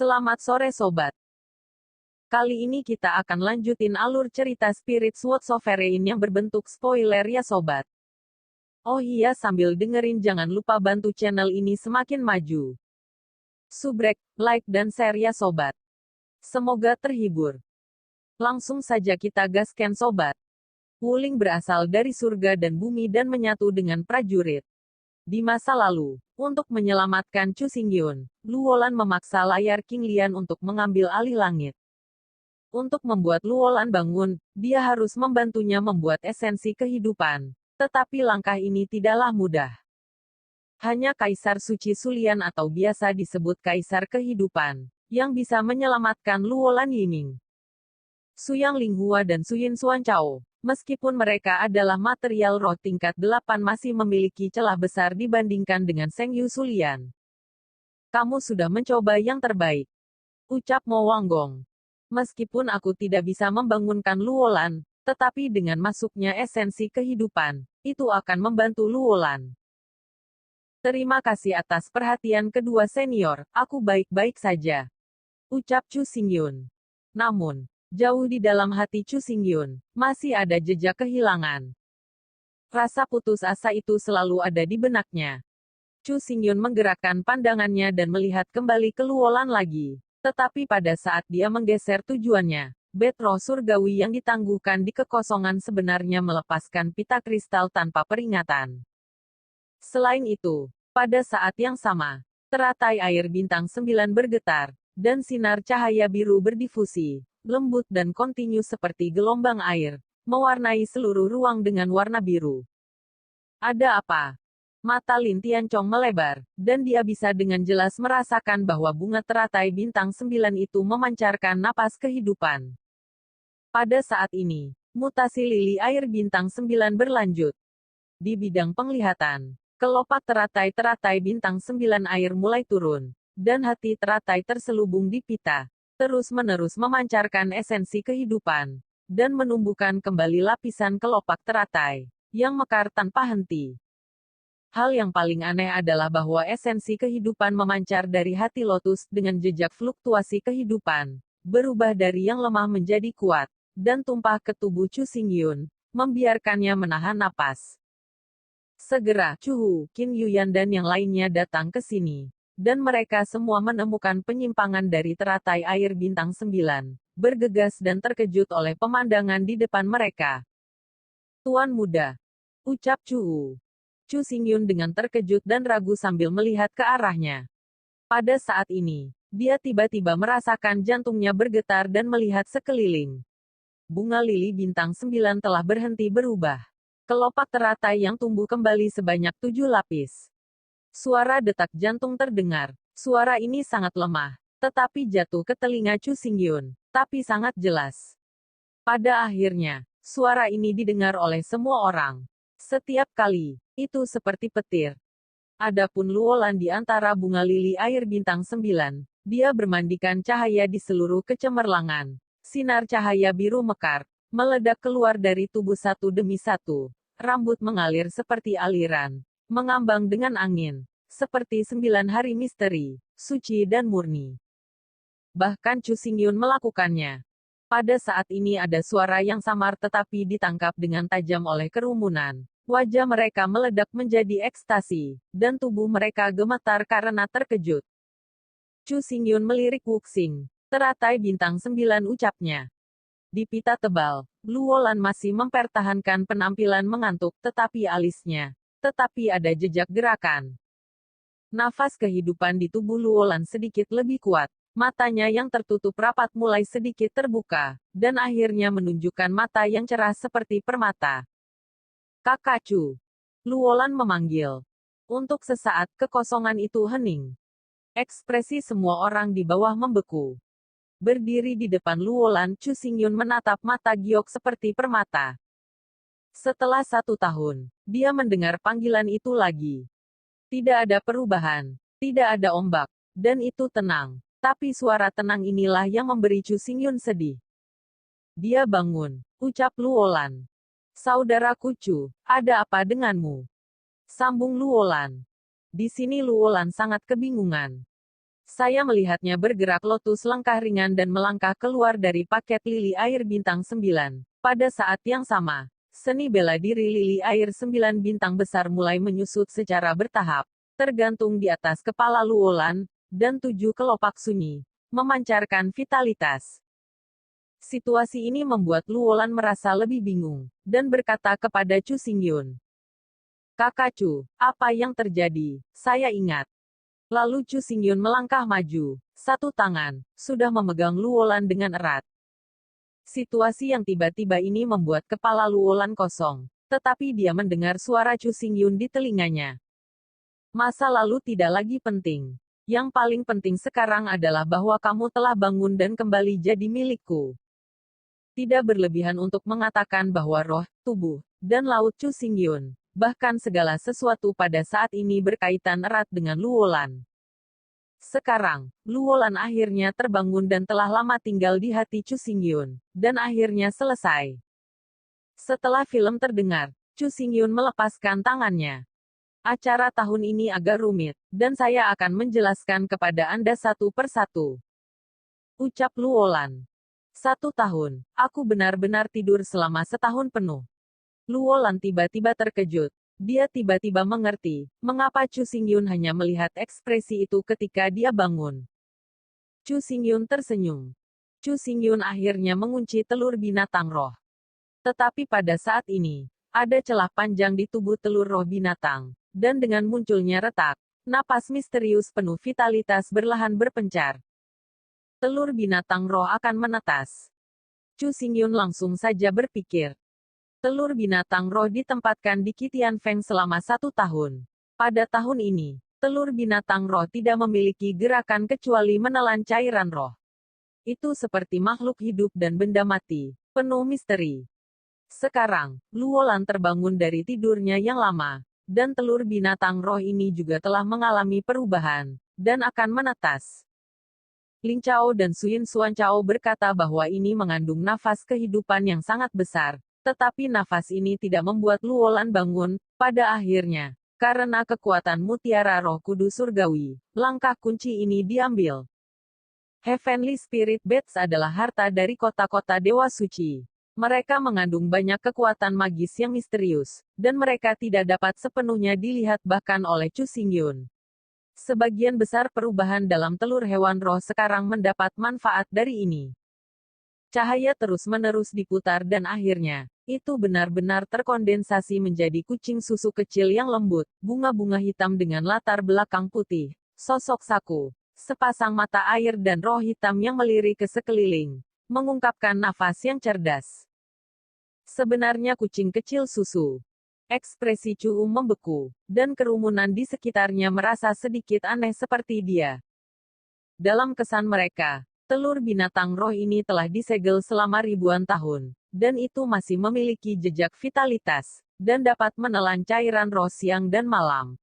Selamat sore sobat. Kali ini kita akan lanjutin alur cerita Spirit Sword Sovereign yang berbentuk spoiler ya sobat. Oh iya, sambil dengerin jangan lupa bantu channel ini semakin maju. Subrek, like dan share ya sobat. Semoga terhibur. Langsung saja kita gaskan sobat. Wuling berasal dari surga dan bumi dan menyatu dengan prajurit. Di masa lalu, untuk menyelamatkan Chu Xingyun, Luolan memaksa layar King Lian untuk mengambil alih langit. Untuk membuat Luolan bangun, dia harus membantunya membuat esensi kehidupan. Tetapi langkah ini tidaklah mudah. Hanya Kaisar Suci Sulian atau biasa disebut Kaisar Kehidupan, yang bisa menyelamatkan Luolan Yiming. Suyang Linghua dan Suyin Xuanchao, meskipun mereka adalah material roh tingkat 8 masih memiliki celah besar dibandingkan dengan Seng Yu Sulian. Kamu sudah mencoba yang terbaik, ucap Mo Wanggong. Meskipun aku tidak bisa membangunkan Luolan, tetapi dengan masuknya esensi kehidupan, itu akan membantu Luolan. Terima kasih atas perhatian kedua senior, aku baik-baik saja, ucap Chu Xingyun. Namun, jauh di dalam hati Chu Xingyun, masih ada jejak kehilangan. Rasa putus asa itu selalu ada di benaknya. Chu Xingyun menggerakkan pandangannya dan melihat kembali ke Luolan lagi. Tetapi pada saat dia menggeser tujuannya, bed roh surgawi yang ditangguhkan di kekosongan sebenarnya melepaskan pita kristal tanpa peringatan. Selain itu, pada saat yang sama, teratai air bintang 9 bergetar, dan sinar cahaya biru berdifusi, lembut dan kontinu seperti gelombang air, mewarnai seluruh ruang dengan warna biru. Ada apa? Mata Lin Tianchong melebar, dan dia bisa dengan jelas merasakan bahwa bunga teratai bintang 9 itu memancarkan napas kehidupan. Pada saat ini, mutasi lili air bintang 9 berlanjut. Di bidang penglihatan, kelopak teratai-teratai bintang 9 air mulai turun, dan hati teratai terselubung di pita, terus-menerus memancarkan esensi kehidupan, dan menumbuhkan kembali lapisan kelopak teratai, yang mekar tanpa henti. Hal yang paling aneh adalah bahwa esensi kehidupan memancar dari hati lotus dengan jejak fluktuasi kehidupan, berubah dari yang lemah menjadi kuat, dan tumpah ke tubuh Chu Xingyun, membiarkannya menahan napas. Segera, Chu Hu, Qin Yuyan dan yang lainnya datang ke sini. Dan mereka semua menemukan penyimpangan dari teratai air bintang 9, bergegas dan terkejut oleh pemandangan di depan mereka. Tuan muda, ucap Chu Hu. Chu Xingyun dengan terkejut dan ragu sambil melihat ke arahnya. Pada saat ini, dia tiba-tiba merasakan jantungnya bergetar dan melihat sekeliling. Bunga lili bintang 9 telah berhenti berubah. Kelopak teratai yang tumbuh kembali sebanyak 7 lapis. Suara detak jantung terdengar. Suara ini sangat lemah, tetapi jatuh ke telinga Chu Xingyun, tapi sangat jelas. Pada akhirnya, suara ini didengar oleh semua orang. Setiap kali, itu seperti petir. Adapun Luolan di antara bunga lili air bintang 9, dia bermandikan cahaya di seluruh kecemerlangan. Sinar cahaya biru mekar, meledak keluar dari tubuh satu demi satu. Rambut mengalir seperti aliran, mengambang dengan angin, seperti 9 hari misteri, suci dan murni. Bahkan Chu Xingyun melakukannya. Pada saat ini ada suara yang samar tetapi ditangkap dengan tajam oleh kerumunan. Wajah mereka meledak menjadi ekstasi, dan tubuh mereka gemetar karena terkejut. Chu Xingyun melirik Wuxing. Teratai bintang 9 ucapnya. Di pita tebal, Luolan masih mempertahankan penampilan mengantuk tetapi alisnya. Tetapi ada jejak gerakan. Nafas kehidupan di tubuh Luolan sedikit lebih kuat. Matanya yang tertutup rapat mulai sedikit terbuka, dan akhirnya menunjukkan mata yang cerah seperti permata. Kakak Chu. Luolan memanggil. Untuk sesaat, kekosongan itu hening. Ekspresi semua orang di bawah membeku. Berdiri di depan Luolan, Chu Xingyun menatap mata giok seperti permata. Setelah 1 tahun, dia mendengar panggilan itu lagi. Tidak ada perubahan, tidak ada ombak, dan itu tenang. Tapi suara tenang inilah yang memberi Chu Xingyun sedih. Dia bangun, ucap Luolan. Saudaraku Chu, ada apa denganmu? Sambung Luolan. Di sini Luolan sangat kebingungan. Saya melihatnya bergerak lotus langkah ringan dan melangkah keluar dari paket lili air bintang 9. Pada saat yang sama, seni bela diri lili air 9 bintang besar mulai menyusut secara bertahap, tergantung di atas kepala Luolan, dan 7 kelopak sunyi, memancarkan vitalitas. Situasi ini membuat Luolan merasa lebih bingung, dan berkata kepada Chu Xingyun. Kakak Chu, apa yang terjadi? Saya ingat. Lalu Chu Xingyun melangkah maju, satu tangan, sudah memegang Luolan dengan erat. Situasi yang tiba-tiba ini membuat kepala Luolan kosong, tetapi dia mendengar suara Chu Xingyun di telinganya. Masa lalu tidak lagi penting. Yang paling penting sekarang adalah bahwa kamu telah bangun dan kembali jadi milikku. Tidak berlebihan untuk mengatakan bahwa roh, tubuh, dan laut Chu Xingyun, bahkan segala sesuatu pada saat ini berkaitan erat dengan Luolan. Sekarang, Luolan akhirnya terbangun dan telah lama tinggal di hati Chu Xingyun, dan akhirnya selesai. Setelah film terdengar, Chu Xingyun melepaskan tangannya. Acara tahun ini agak rumit, dan saya akan menjelaskan kepada Anda satu persatu. Ucap Luolan. 1 tahun, aku benar-benar tidur selama setahun penuh. Luolan tiba-tiba terkejut. Dia tiba-tiba mengerti, mengapa Chu Xingyun hanya melihat ekspresi itu ketika dia bangun. Chu Xingyun tersenyum. Chu Xingyun akhirnya mengunci telur binatang roh. Tetapi pada saat ini, ada celah panjang di tubuh telur roh binatang, dan dengan munculnya retak, napas misterius penuh vitalitas berlahan berpencar. Telur binatang roh akan menetas. Chu Xingyun langsung saja berpikir. Telur binatang roh ditempatkan di Qitian Feng selama 1 tahun. Pada tahun ini, telur binatang roh tidak memiliki gerakan kecuali menelan cairan roh. Itu seperti makhluk hidup dan benda mati, penuh misteri. Sekarang, Luolan terbangun dari tidurnya yang lama, dan telur binatang roh ini juga telah mengalami perubahan, dan akan menetas. Ling Chao dan Suyin Xuan Chao berkata bahwa ini mengandung nafas kehidupan yang sangat besar, tetapi nafas ini tidak membuat Luolan bangun, pada akhirnya. Karena kekuatan mutiara roh kudus surgawi, langkah kunci ini diambil. Heavenly Spirit Beds adalah harta dari kota-kota dewa suci. Mereka mengandung banyak kekuatan magis yang misterius, dan mereka tidak dapat sepenuhnya dilihat bahkan oleh Chu Xingyun. Sebagian besar perubahan dalam telur hewan roh sekarang mendapat manfaat dari ini. Cahaya terus-menerus diputar dan akhirnya, itu benar-benar terkondensasi menjadi kucing susu kecil yang lembut, bunga-bunga hitam dengan latar belakang putih, sosok saku, sepasang mata air dan roh hitam yang melirik ke sekeliling, mengungkapkan nafas yang cerdas. Sebenarnya kucing kecil susu. Ekspresi Chu membeku, dan kerumunan di sekitarnya merasa sedikit aneh seperti dia. Dalam kesan mereka, telur binatang roh ini telah disegel selama ribuan tahun, dan itu masih memiliki jejak vitalitas, dan dapat menelan cairan roh siang dan malam.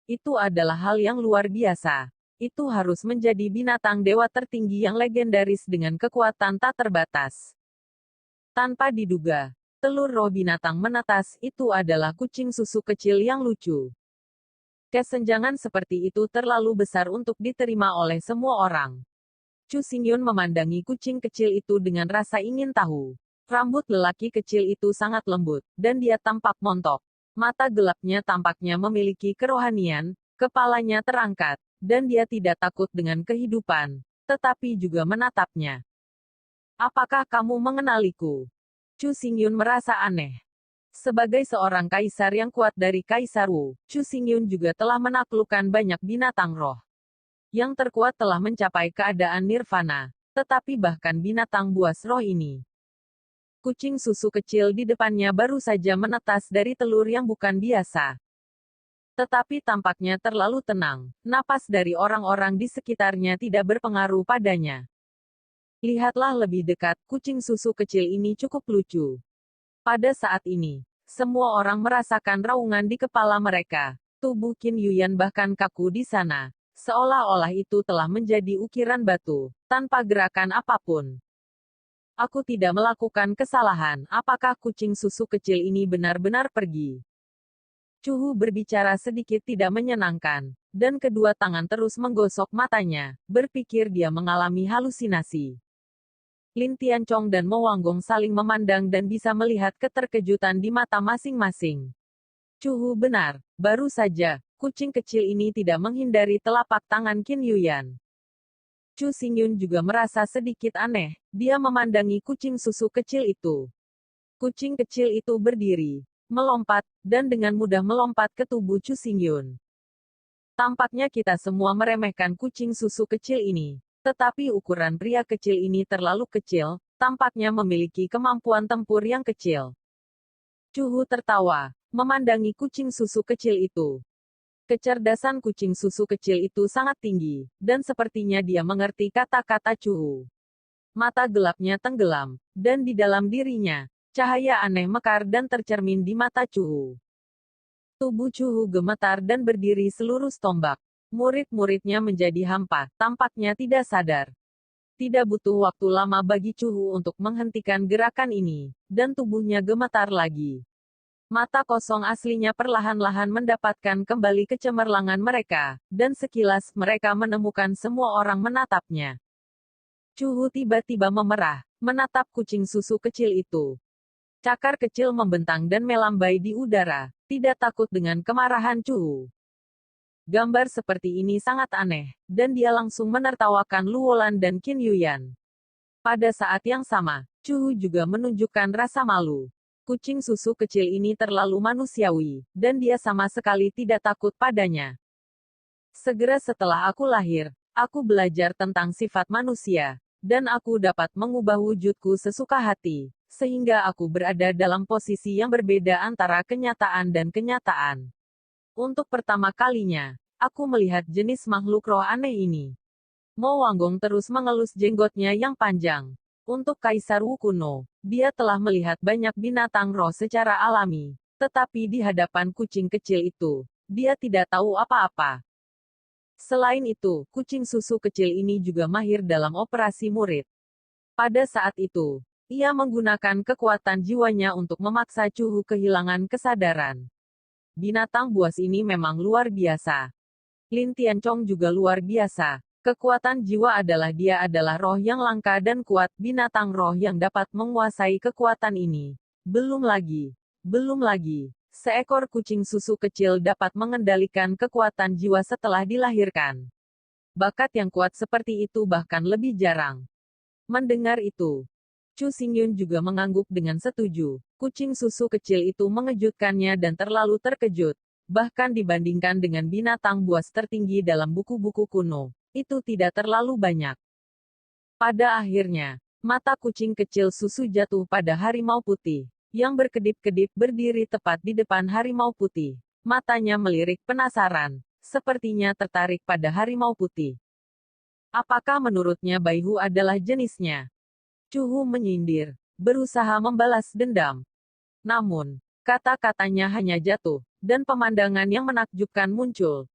Itu adalah hal yang luar biasa. Itu harus menjadi binatang dewa tertinggi yang legendaris dengan kekuatan tak terbatas. Tanpa diduga, telur roh binatang menetas itu adalah kucing susu kecil yang lucu. Kesenjangan seperti itu terlalu besar untuk diterima oleh semua orang. Chu Xingyun memandangi kucing kecil itu dengan rasa ingin tahu. Rambut lelaki kecil itu sangat lembut, dan dia tampak montok. Mata gelapnya tampaknya memiliki kerohanian, kepalanya terangkat, dan dia tidak takut dengan kehidupan, tetapi juga menatapnya. Apakah kamu mengenaliku? Chu Xingyun merasa aneh. Sebagai seorang kaisar yang kuat dari Kaisar Wu, Chu Xingyun juga telah menaklukkan banyak binatang roh. Yang terkuat telah mencapai keadaan nirvana, tetapi bahkan binatang buas roh ini. Kucing susu kecil di depannya baru saja menetas dari telur yang bukan biasa. Tetapi tampaknya terlalu tenang, napas dari orang-orang di sekitarnya tidak berpengaruh padanya. Lihatlah lebih dekat, kucing susu kecil ini cukup lucu. Pada saat ini, semua orang merasakan raungan di kepala mereka. Tubuh Qin Yuyan bahkan kaku di sana. Seolah-olah itu telah menjadi ukiran batu, tanpa gerakan apapun. Aku tidak melakukan kesalahan, apakah kucing susu kecil ini benar-benar pergi? Cuhu berbicara sedikit tidak menyenangkan, dan kedua tangan terus menggosok matanya, berpikir dia mengalami halusinasi. Lin Tianchong dan Mo Wanggong saling memandang dan bisa melihat keterkejutan di mata masing-masing. Cuhu benar, baru saja, kucing kecil ini tidak menghindari telapak tangan Qin Yuyan. Chu Xingyun juga merasa sedikit aneh, dia memandangi kucing susu kecil itu. Kucing kecil itu berdiri, melompat, dan dengan mudah melompat ke tubuh Chu Xingyun. Tampaknya kita semua meremehkan kucing susu kecil ini. Tetapi ukuran pria kecil ini terlalu kecil, tampaknya memiliki kemampuan tempur yang kecil. Cuhu tertawa, memandangi kucing susu kecil itu. Kecerdasan kucing susu kecil itu sangat tinggi, dan sepertinya dia mengerti kata-kata Cuhu. Mata gelapnya tenggelam, dan di dalam dirinya, cahaya aneh mekar dan tercermin di mata Cuhu. Tubuh Cuhu gemetar dan berdiri selurus tombak. Murid-muridnya menjadi hampa, tampaknya tidak sadar. Tidak butuh waktu lama bagi Cuhu untuk menghentikan gerakan ini, dan tubuhnya gemetar lagi. Mata kosong aslinya perlahan-lahan mendapatkan kembali kecemerlangan mereka, dan sekilas mereka menemukan semua orang menatapnya. Cuhu tiba-tiba memerah, menatap kucing susu kecil itu. Cakar kecil membentang dan melambai di udara, tidak takut dengan kemarahan Cuhu. Gambar seperti ini sangat aneh, dan dia langsung menertawakan Luolan dan Qin Yuyan. Pada saat yang sama, Cuhu juga menunjukkan rasa malu. Kucing susu kecil ini terlalu manusiawi, dan dia sama sekali tidak takut padanya. Segera setelah aku lahir, aku belajar tentang sifat manusia, dan aku dapat mengubah wujudku sesuka hati, sehingga aku berada dalam posisi yang berbeda antara kenyataan dan kenyataan. Untuk pertama kalinya, aku melihat jenis makhluk roh aneh ini. Mo Wanggong terus mengelus jenggotnya yang panjang. Untuk Kaisar Wu kuno, dia telah melihat banyak binatang roh secara alami, tetapi di hadapan kucing kecil itu, dia tidak tahu apa-apa. Selain itu, kucing susu kecil ini juga mahir dalam operasi murid. Pada saat itu, ia menggunakan kekuatan jiwanya untuk memaksa Cuhu kehilangan kesadaran. Binatang buas ini memang luar biasa. Lin Tianchong juga luar biasa. Kekuatan jiwa dia adalah roh yang langka dan kuat, binatang roh yang dapat menguasai kekuatan ini. Belum lagi, seekor kucing susu kecil dapat mengendalikan kekuatan jiwa setelah dilahirkan. Bakat yang kuat seperti itu bahkan lebih jarang. Mendengar itu, Chu Xingyun juga mengangguk dengan setuju. Kucing susu kecil itu mengejutkannya dan terlalu terkejut. Bahkan dibandingkan dengan binatang buas tertinggi dalam buku-buku kuno, itu tidak terlalu banyak. Pada akhirnya, mata kucing kecil susu jatuh pada harimau putih, yang berkedip-kedip berdiri tepat di depan harimau putih. Matanya melirik penasaran, sepertinya tertarik pada harimau putih. Apakah menurutnya Baihu adalah jenisnya? Cuhu menyindir, berusaha membalas dendam. Namun, kata-katanya hanya jatuh, dan pemandangan yang menakjubkan muncul.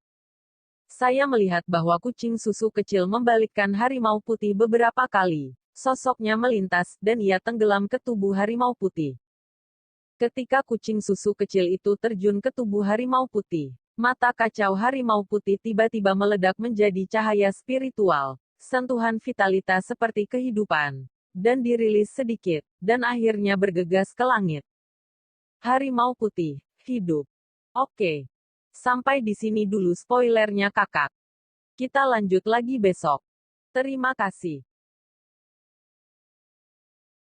Saya melihat bahwa kucing susu kecil membalikkan harimau putih beberapa kali. Sosoknya melintas, dan ia tenggelam ke tubuh harimau putih. Ketika kucing susu kecil itu terjun ke tubuh harimau putih, mata kacau harimau putih tiba-tiba meledak menjadi cahaya spiritual, sentuhan vitalitas seperti kehidupan, dan dirilis sedikit, dan akhirnya bergegas ke langit. Harimau putih, hidup. Oke. Sampai di sini dulu spoilernya kakak. Kita lanjut lagi besok. Terima kasih.